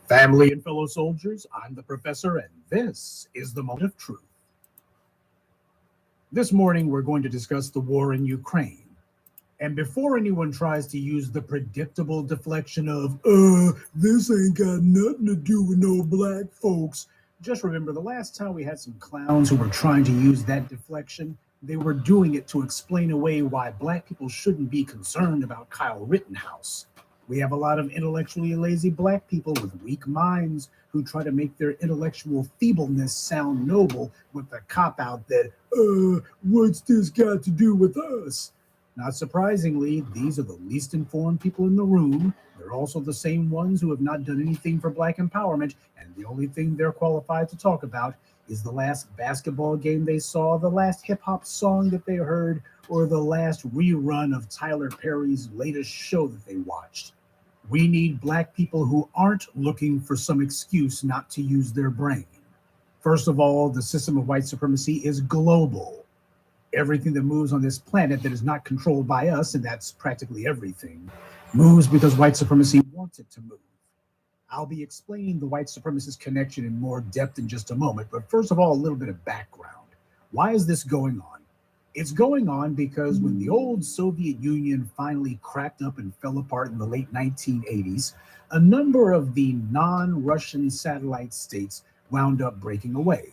Family and fellow soldiers, I'm the professor, and this is the moment of truth. This morning, we're going to discuss the war in Ukraine. And before anyone tries to use the predictable deflection of, this ain't got nothing to do with no black folks, just remember the last time we had some clowns who were trying to use that deflection, they were doing it to explain away why black people shouldn't be concerned about Kyle Rittenhouse. We have a lot of intellectually lazy black people with weak minds who try to make their intellectual feebleness sound noble with the cop-out that, what's this got to do with us? Not surprisingly, these are the least informed people in the room. They're also the same ones who have not done anything for black empowerment, and the only thing they're qualified to talk about is the last basketball game they saw, the last hip-hop song that they heard, or the last rerun of Tyler Perry's latest show that they watched. We need black people who aren't looking for some excuse not to use their brain. First of all, the system of white supremacy is global. Everything that moves on this planet that is not controlled by us, and that's practically everything, moves because white supremacy wants it to move. I'll be explaining the white supremacist connection in more depth in just a moment, but first of all, a little bit of background. Why is this going on? It's going on because when the old Soviet Union finally cracked up and fell apart in the late 1980s, a number of the non-Russian satellite states wound up breaking away.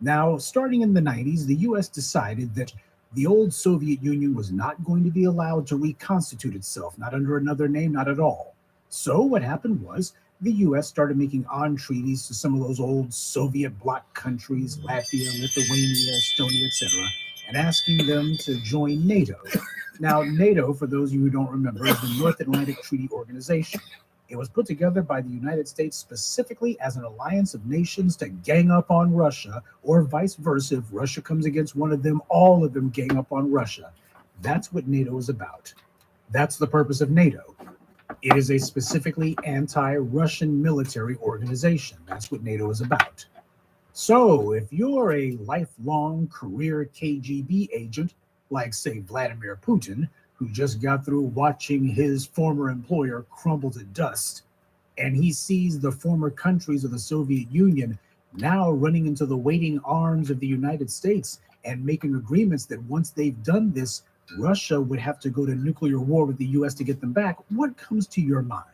Now, starting in the 90s, the US decided that the old Soviet Union was not going to be allowed to reconstitute itself, not under another name, not at all. So what happened was the US started making treaties to some of those old Soviet bloc countries, Latvia, Lithuania, Estonia, etc., and asking them to join NATO. Now, NATO, for those of you who don't remember, is the North Atlantic Treaty Organization. It was put together by the United States specifically as an alliance of nations to gang up on Russia, or vice versa. If Russia comes against one of them, all of them gang up on Russia. That's what NATO is about. That's the purpose of NATO. It is a specifically anti-Russian military organization. That's what NATO is about. So if you're a lifelong career KGB agent, like, say, Vladimir Putin, who just got through watching his former employer crumble to dust, and he sees the former countries of the Soviet Union now running into the waiting arms of the United States and making agreements that once they've done this, Russia would have to go to nuclear war with the US to get them back, what comes to your mind?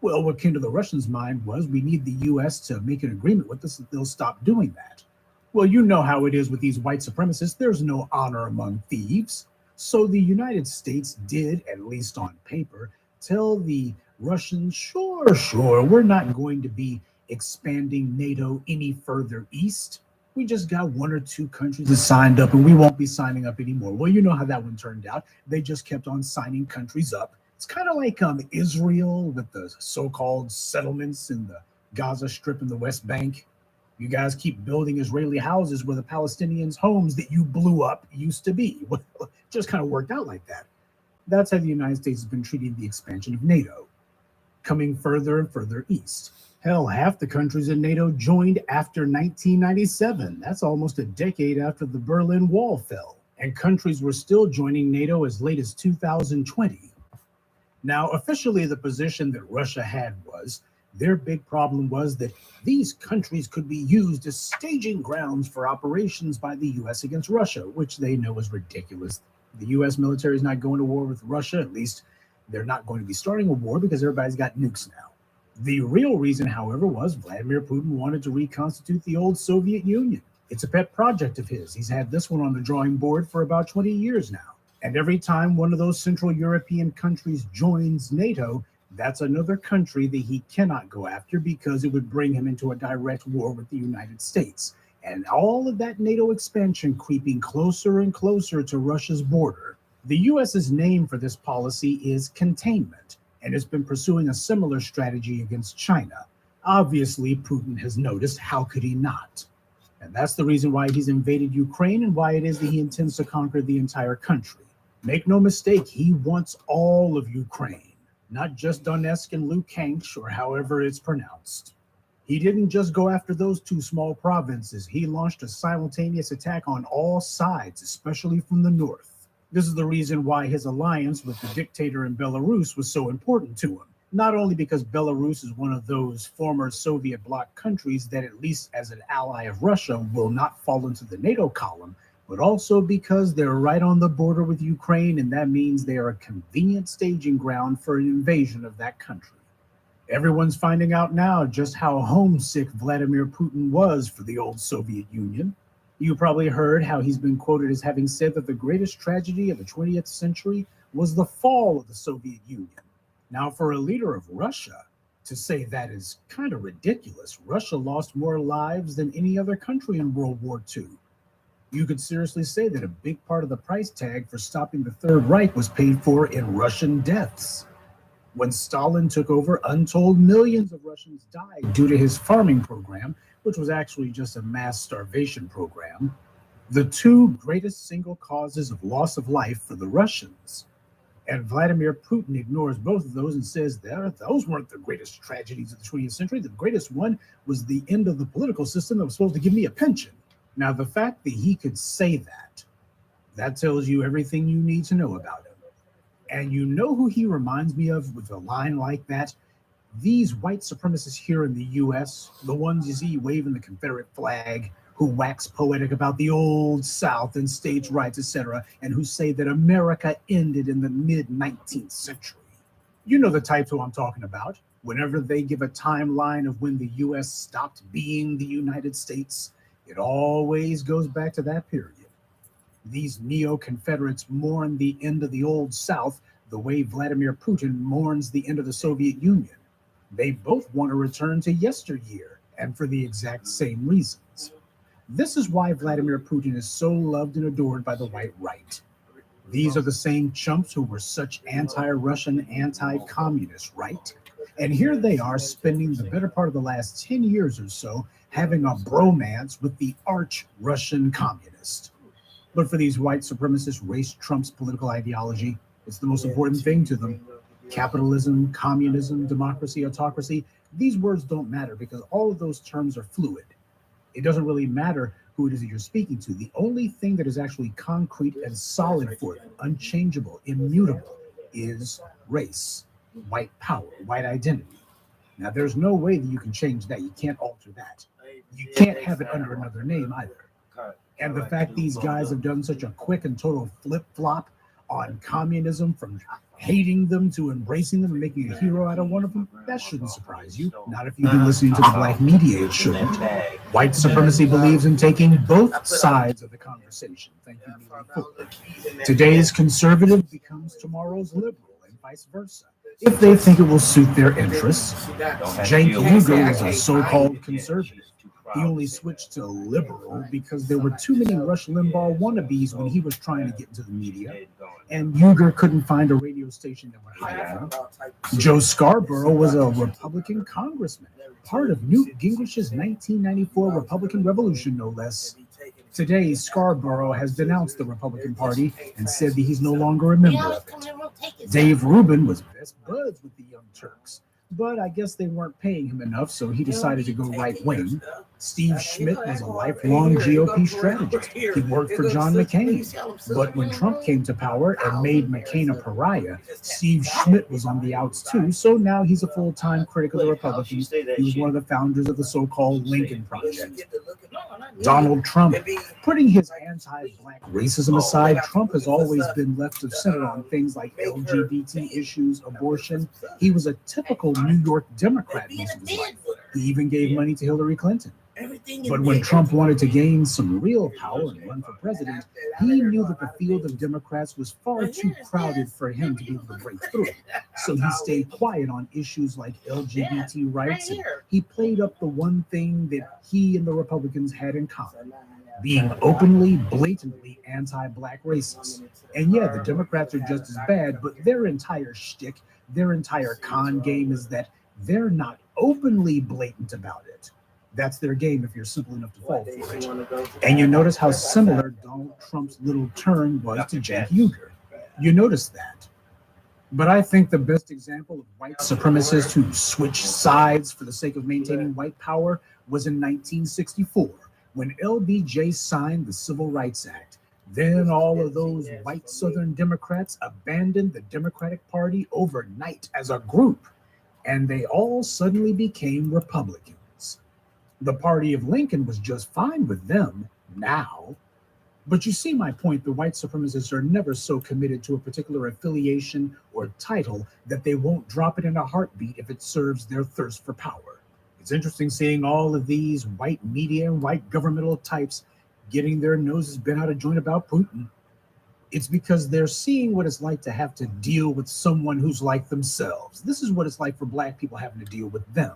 Well, what came to the Russians' mind was we need the US to make an agreement with us that they'll stop doing that. Well, you know how it is with these white supremacists. There's no honor among thieves. So the United States did, at least on paper, tell the Russians, sure, we're not going to be expanding NATO any further east. We just got one or two countries that signed up and we won't be signing up anymore. Well, you know how that one turned out. They just kept on signing countries up. It's kind of like Israel with the so-called settlements in the Gaza Strip and the West Bank. You guys keep building Israeli houses where the Palestinians' homes that you blew up used to be. Well, it just kind of worked out like that. That's how the United States has been treating the expansion of NATO, coming further and further east. Hell, half the countries in NATO joined after 1997. That's almost a decade after the Berlin Wall fell. And countries were still joining NATO as late as 2020. Now, officially, the position that Russia had was their big problem was that these countries could be used as staging grounds for operations by the US against Russia, which they know is ridiculous. The US military is not going to war with Russia. At least they're not going to be starting a war because everybody's got nukes now. The real reason, however, was Vladimir Putin wanted to reconstitute the old Soviet Union. It's a pet project of his. He's had this one on the drawing board for about 20 years now. And every time one of those Central European countries joins NATO, that's another country that he cannot go after because it would bring him into a direct war with the United States. And all of that NATO expansion creeping closer and closer to Russia's border. The US's name for this policy is containment, and it's been pursuing a similar strategy against China. Obviously, Putin has noticed. How could he not? And that's the reason why he's invaded Ukraine and why it is that he intends to conquer the entire country. Make no mistake, he wants all of Ukraine, not just Donetsk and Luhansk, or however it's pronounced. He didn't just go after those two small provinces. He launched a simultaneous attack on all sides, especially from the north. This is the reason why his alliance with the dictator in Belarus was so important to him. Not only because Belarus is one of those former Soviet bloc countries that, at least as an ally of Russia, will not fall into the NATO column, but also because they're right on the border with Ukraine, and that means they are a convenient staging ground for an invasion of that country. Everyone's finding out now just how homesick Vladimir Putin was for the old Soviet Union. You probably heard how he's been quoted as having said that the greatest tragedy of the 20th century was the fall of the Soviet Union. Now, for a leader of Russia to say that is kind of ridiculous. Russia lost more lives than any other country in World War II. You could seriously say that a big part of the price tag for stopping the Third Reich was paid for in Russian deaths. When Stalin took over, untold millions of Russians died due to his farming program, which was actually just a mass starvation program. The two greatest single causes of loss of life for the Russians. And Vladimir Putin ignores both of those and says that those weren't the greatest tragedies of the 20th century. The greatest one was the end of the political system that was supposed to give me a pension. Now, the fact that he could say that tells you everything you need to know about him. And you know who he reminds me of with a line like that? These white supremacists here in the US, the ones you see waving the Confederate flag, who wax poetic about the old South and states' rights, etc., and who say that America ended in the mid-19th century. You know the types who I'm talking about. Whenever they give a timeline of when the US stopped being the United States, it always goes back to that period. These neo-Confederates mourn the end of the old South the way Vladimir Putin mourns the end of the Soviet Union. They both want to return to yesteryear, and for the exact same reasons. This is why Vladimir Putin is so loved and adored by the white right. These are the same chumps who were such anti-Russian, anti-communist, right? And here they are spending the better part of the last 10 years or so having a bromance with the arch-Russian communist. But for these white supremacists, race trumps political ideology. It's the most important thing to them. Capitalism, communism, democracy, autocracy, these words don't matter because all of those terms are fluid. It doesn't really matter who it is that you're speaking to. The only thing that is actually concrete and solid for them, unchangeable, immutable, is race, white power, white identity. Now, there's no way that you can change that. You can't alter that. You can't have it under another name either. And the fact these guys have done such a quick and total flip-flop on communism, from hating them to embracing them and making a hero out of one of them, that shouldn't surprise you. Not if you've been listening to the black media, it shouldn't. White supremacy believes in taking both sides of the conversation. Thank you, Neely Fuller. Today's conservative becomes tomorrow's liberal, and vice versa, if they think it will suit their interests. Cenk Uygur was a so-called conservative. He only switched to liberal because there were too many Rush Limbaugh wannabes when he was trying to get into the media, and Uygur couldn't find a radio station that would hire him. Joe Scarborough was a Republican congressman, part of Newt Gingrich's 1994 Republican Revolution, no less. Today, Scarborough has denounced the Republican Party and said that he's no longer a member of it. Dave Rubin was best buds with the Young Turks, but I guess they weren't paying him enough, so he decided to go right-wing. Steve Schmidt was a lifelong GOP strategist. He worked for John McCain. But when Trump came to power and made McCain a pariah, Steve Schmidt was on the outs too, so now he's a full-time critic of the Republicans. He was one of the founders of the so-called Lincoln Project. Donald Trump, putting his anti-black racism aside, Trump has always been left of center on things like LGBT issues, abortion. He was a typical New York Democrat most of his life. He even gave money to Hillary Clinton. But when Trump wanted to gain some real power and run for president, he knew that the field of Democrats was far too crowded for him to be able to break through. So he stayed quiet on issues like LGBT rights, and he played up the one thing that he and the Republicans had in common: being openly, blatantly anti-black racists. And yeah, the Democrats are just as bad, but their entire shtick, their entire con game is that they're not openly blatant about it. That's their game if you're simple enough to fall for it. And you notice how similar Donald Trump's little turn was to Cenk Uygur. You notice that. But I think the best example of white supremacists who switched sides for the sake of maintaining white power was in 1964, when LBJ signed the Civil Rights Act. Then all of those white Southern Democrats abandoned the Democratic Party overnight as a group. and they all suddenly became Republicans. The party of Lincoln was just fine with them now. But you see my point, the white supremacists are never so committed to a particular affiliation or title that they won't drop it in a heartbeat if it serves their thirst for power. It's interesting seeing all of these white media and white governmental types getting their noses bent out of joint about Putin. It's because they're seeing what it's like to have to deal with someone who's like themselves. This is what it's like for black people having to deal with them.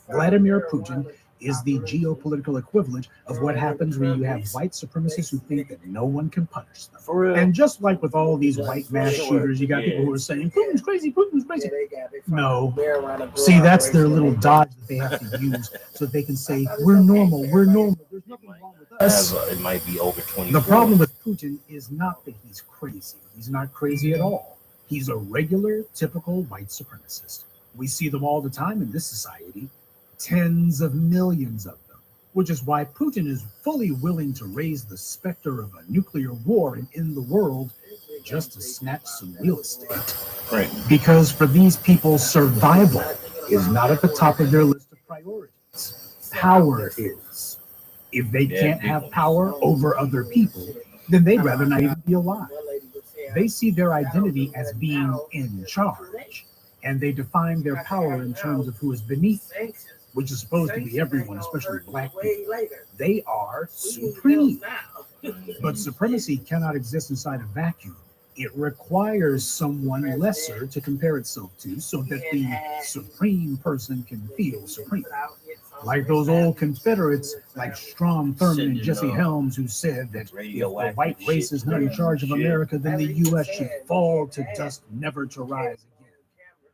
Vladimir Putin is the geopolitical equivalent of what happens when you have white supremacists who think that no one can punish them. For real. And just like with all these white mass shooters, you got people who are saying, Putin's crazy, Putin's crazy. No. See, that's their little dodge that they have to use so that they can say, we're normal, there's nothing wrong with us. It might be over 20. The problem with Putin is not that he's crazy. He's not crazy at all. He's a regular, typical white supremacist. We see them all the time in this society. Tens of millions of them, which is why Putin is fully willing to raise the specter of a nuclear war and end the world just to snatch some real estate. Right. Because for these people, survival is not at the top of their list of priorities. Power is. If they can't have power over other people, then they'd rather not even be alive. They see their identity as being in charge, and they define their power in terms of who is beneath them, which is supposed to be everyone, especially black people. They are supreme. But supremacy cannot exist inside a vacuum. It requires someone lesser to compare itself to so that the supreme person can feel supreme. Like those old Confederates like Strom Thurmond and Jesse Helms, who said that if the white race is not in charge of America, then the U.S. should fall to dust, never to rise again.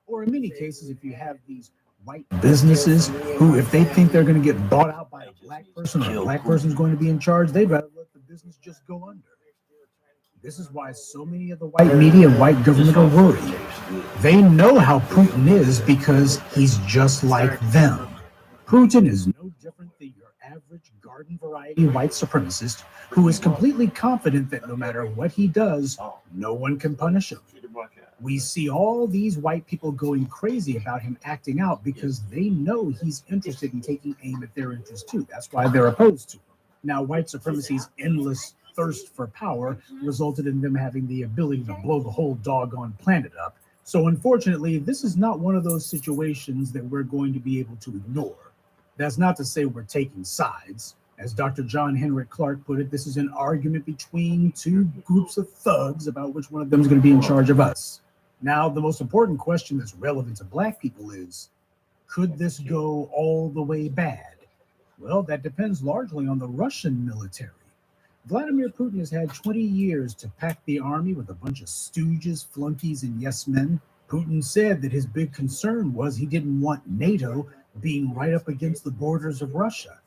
Or in many cases, if you have these white businesses who, if they think they're going to get bought out by a black person or a black person is going to be in charge, they'd rather let the business just go under. This is why so many of the white media and white government are worried. They know how Putin is because he's just like them. Putin is no different than your average garden variety white supremacist who is completely confident that no matter what he does, no one can punish him. We see all these white people going crazy about him acting out because they know he's interested in taking aim at their interests too. That's why they're opposed to him. Now, white supremacy's endless thirst for power resulted in them having the ability to blow the whole doggone planet up. So unfortunately, this is not one of those situations that we're going to be able to ignore. That's not to say we're taking sides. As Dr. John Henrik Clarke put it, this is an argument between two groups of thugs about which one of them is going to be in charge of us. Now, the most important question that's relevant to black people is, could this go all the way bad? Well, that depends largely on the Russian military. Vladimir Putin has had 20 years to pack the army with a bunch of stooges, flunkies, and yes men. Putin said that his big concern was he didn't want NATO being right up against the borders of Russia.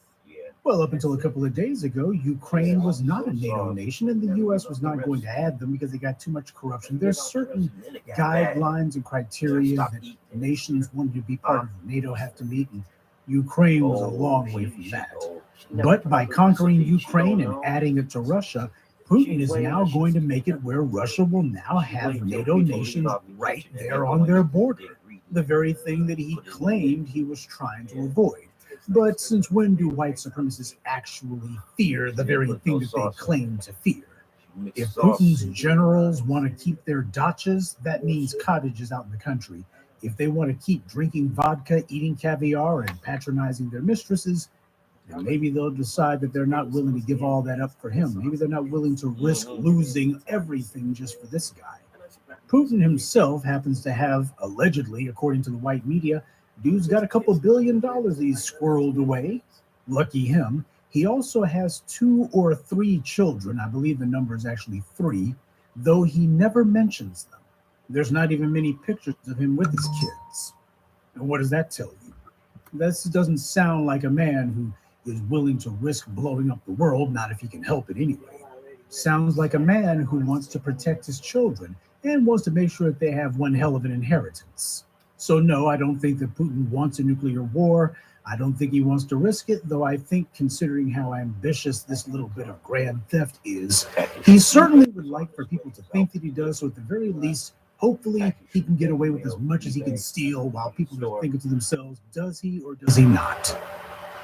Well, up until a couple of days ago, Ukraine was not a NATO nation, and the U.S. was not going to add them because they got too much corruption. There's certain guidelines and criteria that nations wanting to be part of NATO have to meet, and Ukraine was a long way from that. But by conquering Ukraine and adding it to Russia, Putin is now going to make it where Russia will now have NATO nations right there on their border, the very thing that he claimed he was trying to avoid. But since when do white supremacists actually fear the very thing that they claim to fear? If Putin's generals want to keep their dachas, that means cottages out in the country. If they want to keep drinking vodka, eating caviar, and patronizing their mistresses, then maybe they'll decide that they're not willing to give all that up for him. Maybe they're not willing to risk losing everything just for this guy. Putin himself happens to have, allegedly, according to the white media, dude's got a couple $2 billion he's squirreled away. Lucky him. He also has 2 or 3 children. I believe the number is actually 3, though he never mentions them. There's not even many pictures of him with his kids. And what does that tell you? This doesn't sound like a man who is willing to risk blowing up the world, not if he can help it anyway. Sounds like a man who wants to protect his children and wants to make sure that they have one hell of an inheritance. So no, I don't think that Putin wants a nuclear war. I don't think he wants to risk it, though I think considering how ambitious this little bit of grand theft is, he certainly would like for people to think that he does, so at the very least, Hopefully, he can get away with as much as he can steal while people are thinking to themselves, does he or does he not?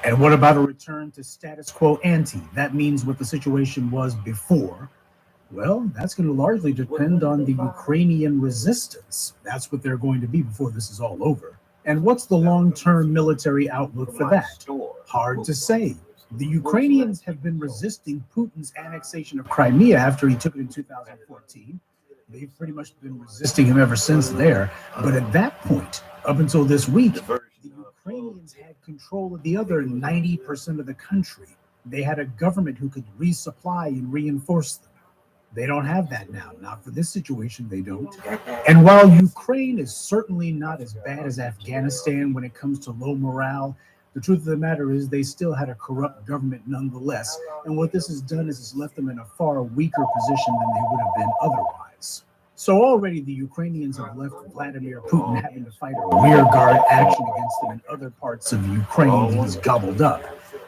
And what about a return to status quo ante? That means what the situation was before. Well, that's going to largely depend on the Ukrainian resistance. That's what they're going to be before this is all over. And what's the long term military outlook for that? Hard to say. The Ukrainians have been resisting Putin's annexation of Crimea after he took it in 2014. They've pretty much been resisting him ever since there. But at that point, up until this week, the Ukrainians had control of the other 90% of the country. They had a government who could resupply and reinforce them. They don't have that now. Not for this situation, they don't. And while Ukraine is certainly not as bad as Afghanistan when it comes to low morale, the truth of the matter is they still had a corrupt government nonetheless. And what this has done is it's left them in a far weaker position than they would have been otherwise. So already the Ukrainians have left Vladimir Putin having to fight a rearguard action against them in other parts of Ukraine that he's gobbled up.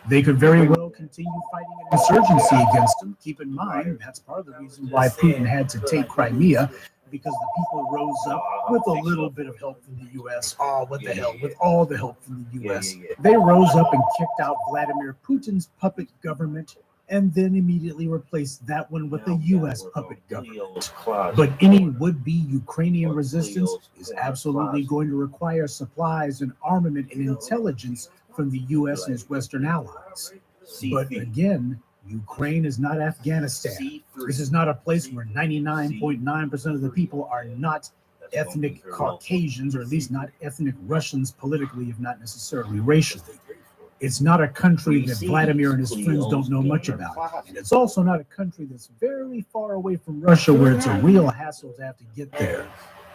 They could very well continue fighting an insurgency against him. Keep in mind, that's part of the reason why Putin had to take Crimea, because the people rose up with a little bit of help from the U.S. Oh, what the hell, with all the help from the U.S. They rose up and kicked out Vladimir Putin's puppet government and then immediately replaced that one with a U.S. puppet government. But any would-be Ukrainian resistance is absolutely going to require supplies and armament and intelligence from the U.S. and its Western allies. But again, Ukraine is not Afghanistan. This is not a place where 99.9% of the people are not ethnic Caucasians, or at least not ethnic Russians politically, if not necessarily racially. It's not a country that Vladimir and his friends don't know much about. And it's also not a country that's very far away from Russia, where it's a real hassle to have to get there.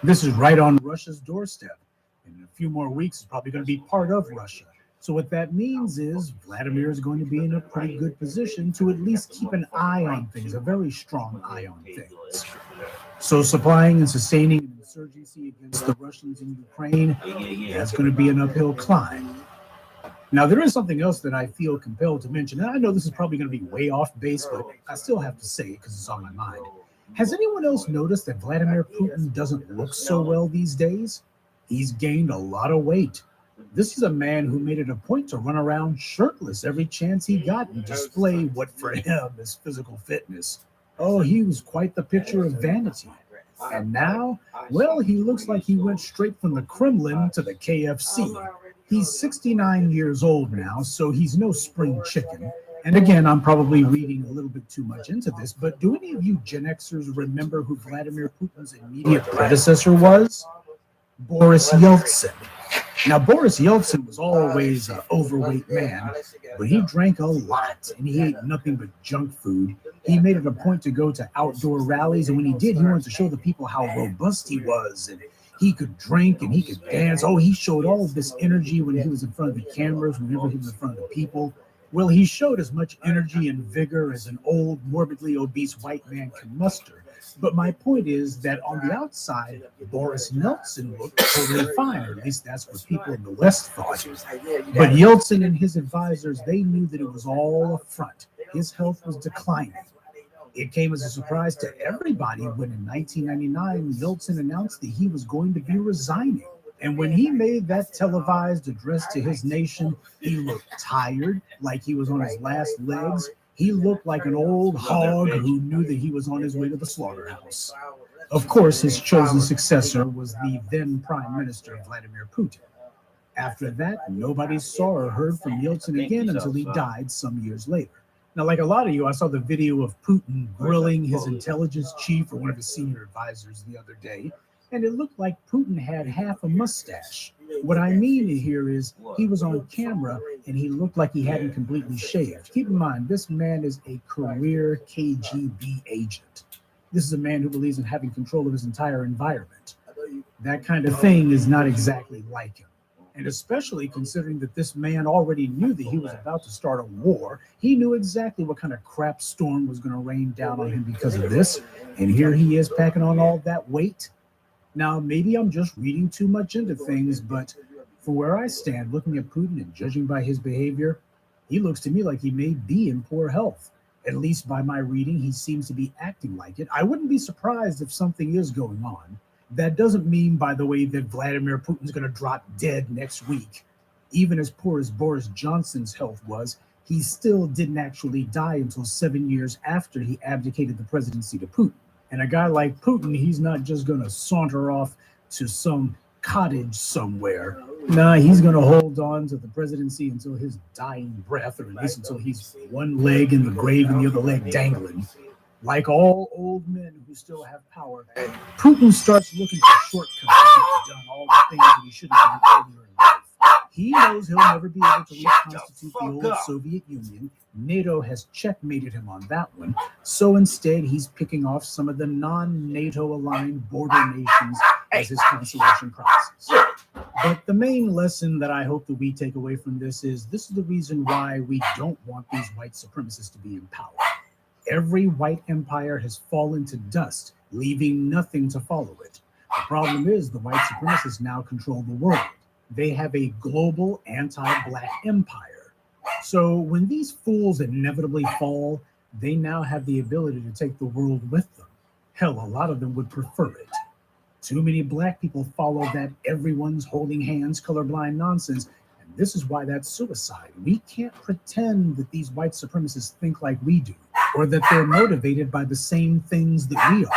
This is right on Russia's doorstep. In a few more weeks, it's probably going to be part of Russia. So what that means is Vladimir is going to be in a pretty good position to at least keep an eye on things, a very strong eye on things. So supplying and sustaining an insurgency against the Russians in Ukraine, that's going to be an uphill climb. Now, there is something else that I feel compelled to mention, and I know this is probably going to be way off base, but I still have to say it because it's on my mind. Has anyone else noticed that Vladimir Putin doesn't look so well these days? He's gained a lot of weight. This is a man who made it a point to run around shirtless every chance he got and display what for him is physical fitness. Oh, he was quite the picture of vanity. And now, well, he looks like he went straight from the Kremlin to the KFC. He's 69 years old now, so he's no spring chicken. And again, I'm probably reading a little bit too much into this, but do any of you Gen Xers remember who Vladimir Putin's immediate predecessor was? Boris Yeltsin. Now, Boris Yeltsin was always an overweight man, but he drank a lot and he ate nothing but junk food. He made it a point to go to outdoor rallies, and when he did, he wanted to show the people how robust he was, and he could drink and he could dance. Oh, he showed all of this energy when he was in front of the cameras, whenever he was in front of the people. Well, he showed as much energy and vigor as an old, morbidly obese white man can muster. But my point is that on the outside, Boris Yeltsin looked totally fine, or at least that's what people in the West thought. But Yeltsin and his advisors, they knew that it was all a front. His health was declining. It came as a surprise to everybody when in 1999, Yeltsin announced that he was going to be resigning. And when he made that televised address to his nation, he looked tired, like he was on his last legs. He looked like an old hog who knew that he was on his way to the slaughterhouse. Of course, his chosen successor was the then Prime Minister, Vladimir Putin. After that, nobody saw or heard from Yeltsin again until he died some years later. Now, like a lot of you, I saw the video of Putin grilling his intelligence chief or one of his senior advisors the other day, and it looked like Putin had half a mustache. What I mean here is he was on camera and he looked like he hadn't completely shaved. Keep in mind, this man is a career KGB agent. This is a man who believes in having control of his entire environment. That kind of thing is not exactly like him. And especially considering that this man already knew that he was about to start a war. He knew exactly what kind of crap storm was going to rain down on him because of this. And here he is packing on all that weight. Now, maybe I'm just reading too much into things, but from where I stand, looking at Putin and judging by his behavior, he looks to me like he may be in poor health. At least by my reading, he seems to be acting like it. I wouldn't be surprised if something is going on. That doesn't mean, by the way, that Vladimir Putin's going to drop dead next week. Even as poor as Boris Johnson's health was, he still didn't actually die until 7 years after he abdicated the presidency to Putin. And a guy like Putin, he's not just going to saunter off to some cottage somewhere. Nah, he's going to hold on to the presidency until his dying breath, or at least until he's one leg in the grave and the other leg dangling. Like all old men who still have power, Putin starts looking for shortcuts to get done all the things that he should have done earlier in life. He knows he'll never be able to reconstitute the old Soviet Union. NATO has checkmated him on that one. So instead, he's picking off some of the non-NATO aligned border nations as his consolation prizes. But the main lesson that I hope that we take away from this is the reason why we don't want these white supremacists to be in power. Every white empire has fallen to dust, leaving nothing to follow it. The problem is the white supremacists now control the world. They have a global anti-black empire. So when these fools inevitably fall, they now have the ability to take the world with them. Hell, a lot of them would prefer it. Too many black people follow that everyone's holding hands colorblind nonsense. And this is why that's suicide. We can't pretend that these white supremacists think like we do, or that they're motivated by the same things that we are.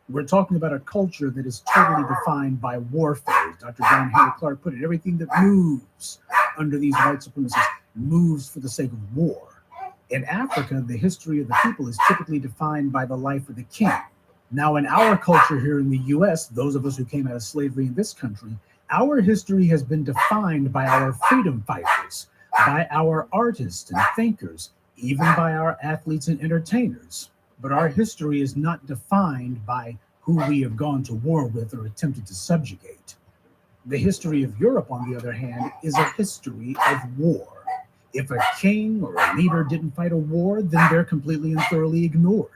We're talking about a culture that is totally defined by warfare. As Dr. John Henry Clark put it, everything that moves under these white supremacists moves for the sake of war. In Africa, the history of the people is typically defined by the life of the king. Now, in our culture here in the US, those of us who came out of slavery in this country, our history has been defined by our freedom fighters, by our artists and thinkers, even by our athletes and entertainers. But our history is not defined by who we have gone to war with or attempted to subjugate. The history of Europe, on the other hand, is a history of war. If a king or a leader didn't fight a war, then they're completely and thoroughly ignored.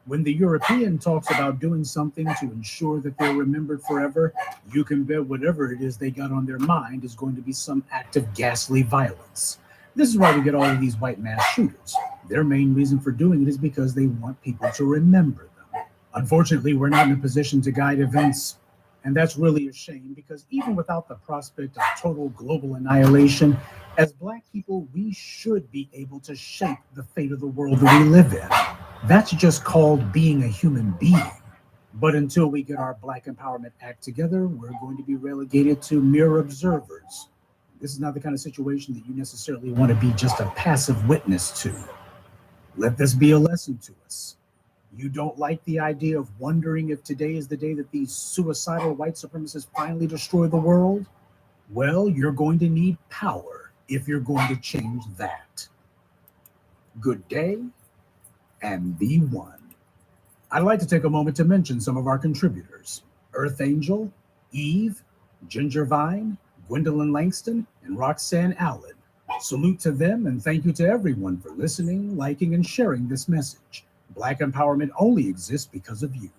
When the European talks about doing something to ensure that they're remembered forever, you can bet whatever it is they got on their mind is going to be some act of ghastly violence. This is why we get all of these white mass shooters. Their main reason for doing it is because they want people to remember them. Unfortunately, we're not in a position to guide events, and that's really a shame, because even without the prospect of total global annihilation, as Black people, we should be able to shape the fate of the world that we live in. That's just called being a human being. But until we get our Black Empowerment Act together, we're going to be relegated to mere observers. This is not the kind of situation that you necessarily want to be just a passive witness to. Let this be a lesson to us. You don't like the idea of wondering if today is the day that these suicidal white supremacists finally destroy the world? Well, you're going to need power if you're going to change that. Good day, and be one. I'd like to take a moment to mention some of our contributors: Earth Angel, Eve, Ginger Vine, Gwendolyn Langston, and Roxanne Allen. Salute to them, and thank you to everyone for listening, liking, and sharing this message. Black empowerment only exists because of you.